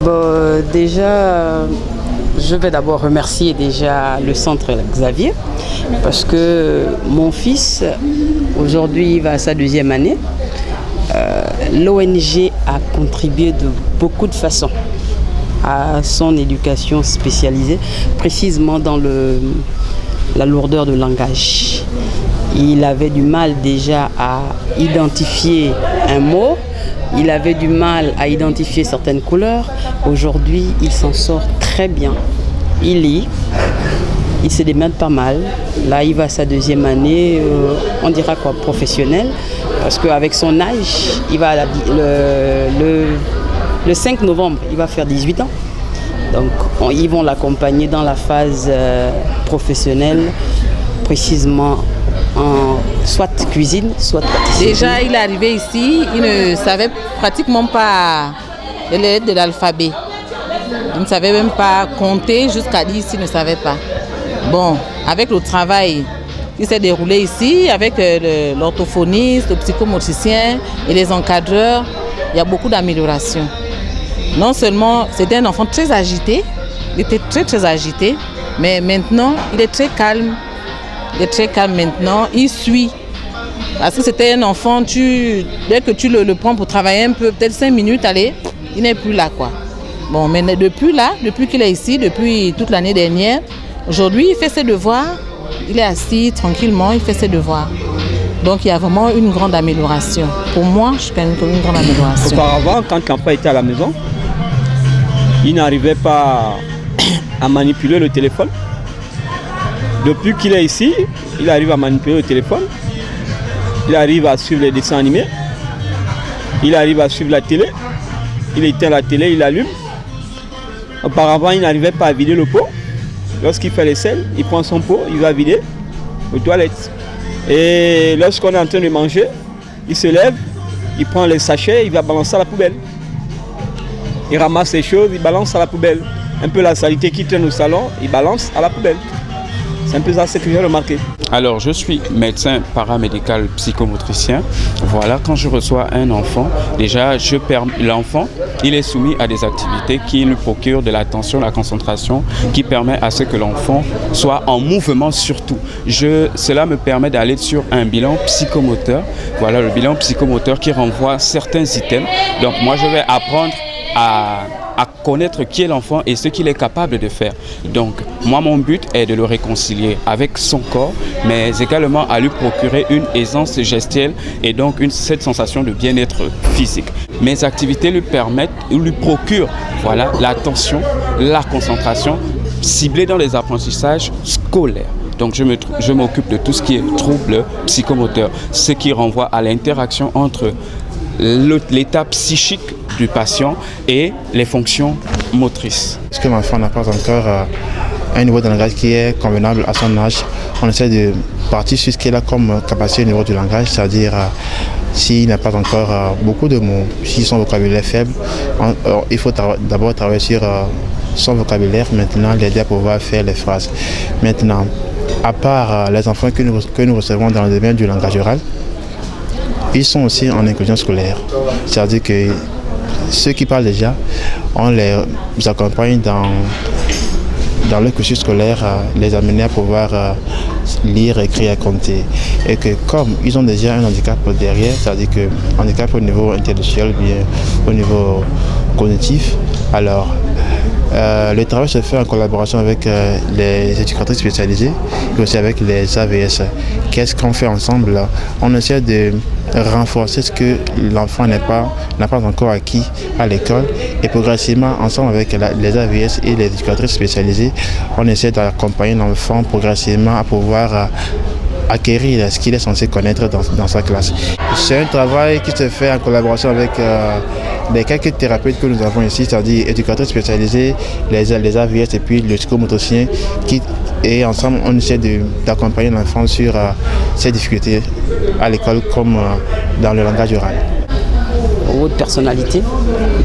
Bon, déjà, je vais d'abord remercier déjà le centre Xavier parce que mon fils, aujourd'hui, il va à sa 2e année. L'ONG a contribué de beaucoup de façons à son éducation spécialisée, précisément dans la lourdeur de langage. Il avait du mal déjà à identifier un mot, il avait du mal à identifier certaines couleurs. Aujourd'hui, il s'en sort très bien. Il lit, il se démène pas mal. Là, il va à sa 2e année, on dira quoi, professionnelle, parce qu'avec son âge, il va le 5 novembre, il va faire 18 ans. Donc, ils vont l'accompagner dans la phase professionnelle, précisément en soit cuisine, soit pâtisserie. Déjà, il est arrivé ici, il ne savait pratiquement pas les lettres de l'alphabet. Il ne savait même pas compter jusqu'à 10, il ne savait pas. Bon, avec le travail qui s'est déroulé ici, avec l'orthophoniste, le psychomotricien et les encadreurs, il y a beaucoup d'améliorations. Non seulement c'était un enfant très agité, il était très agité, mais maintenant il est très calme. Il est très calme maintenant, il suit. Parce que c'était un enfant, dès que tu le prends pour travailler un peu, peut-être 5 minutes, allez, il n'est plus là, quoi. Bon, mais depuis qu'il est ici, depuis toute l'année dernière, aujourd'hui, il fait ses devoirs, il est assis tranquillement, il fait ses devoirs. Donc, il y a vraiment une grande amélioration. Pour moi, je pense une grande amélioration. Auparavant, quand l'enfant était à la maison, il n'arrivait pas à manipuler le téléphone. Depuis qu'il est ici, il arrive à manipuler le téléphone, il arrive à suivre les dessins animés, il arrive à suivre la télé, il éteint la télé, il allume. Auparavant, il n'arrivait pas à vider le pot. Lorsqu'il fait les selles, il prend son pot, il va vider aux toilettes. Et lorsqu'on est en train de manger, il se lève, il prend les sachets, il va balancer à la poubelle. Il ramasse les choses, il balance à la poubelle. Un peu la saleté qui traîne au salon, il balance à la poubelle. C'est un peu ça, ce que j'ai remarqué. Alors, je suis médecin paramédical psychomotricien. Voilà, quand je reçois un enfant, déjà, l'enfant, il est soumis à des activités qui lui procurent de l'attention, la concentration, qui permet à ce que l'enfant soit en mouvement surtout. Cela me permet d'aller sur un bilan psychomoteur. Voilà, le bilan psychomoteur qui renvoie certains items. Donc, moi, je vais apprendre à connaître qui est l'enfant et ce qu'il est capable de faire. Donc, moi, mon but est de le réconcilier avec son corps, mais également à lui procurer une aisance gestuelle et donc cette sensation de bien-être physique. Mes activités lui procurent voilà, l'attention, la concentration, ciblée dans les apprentissages scolaires. Donc, je m'occupe de tout ce qui est trouble psychomoteur, ce qui renvoie à l'interaction entre l'état psychique du patient et les fonctions motrices. Parce que l'enfant n'a pas encore un niveau de langage qui est convenable à son âge, on essaie de partir sur ce qu'il a comme capacité au niveau du langage, c'est-à-dire s'il n'a pas encore beaucoup de mots, si son vocabulaire est faible, il faut d'abord travailler sur son vocabulaire, maintenant l'aider à pouvoir faire les phrases. Maintenant, à part les enfants que nous recevons dans le domaine du langage oral, ils sont aussi en inclusion scolaire, c'est-à-dire que ceux qui parlent déjà, on les accompagne dans le cursus scolaire, les amener à pouvoir lire, écrire et compter. Et que comme ils ont déjà un handicap derrière, c'est-à-dire qu'un handicap au niveau intellectuel, bien au niveau cognitif, alors le travail se fait en collaboration avec les éducatrices spécialisées et aussi avec les AVS. Qu'est-ce qu'on fait ensemble là? On essaie de renforcer ce que l'enfant n'a pas encore acquis à l'école et progressivement, ensemble avec les AVS et les éducatrices spécialisées, on essaie d'accompagner l'enfant progressivement à pouvoir acquérir ce qu'il est censé connaître dans sa classe. C'est un travail qui se fait en collaboration avec les quelques thérapeutes que nous avons ici, c'est-à-dire éducateurs spécialisés, les AVS et puis le psychomotricien, et ensemble on essaie d'accompagner l'enfant sur ses difficultés à l'école comme dans le langage oral. Haute personnalité,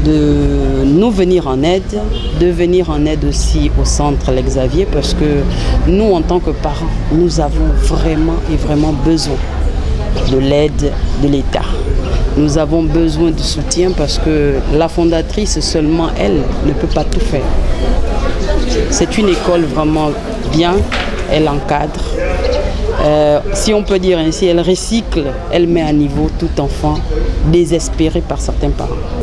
de nous venir en aide, de venir en aide aussi au centre Xavier, parce que nous, en tant que parents, nous avons vraiment besoin de l'aide de l'État. Nous avons besoin de soutien parce que la fondatrice, seulement elle, ne peut pas tout faire. C'est une école vraiment bien, elle encadre. Si on peut dire ainsi, elle recycle, elle met à niveau tout enfant désespéré par certains parents.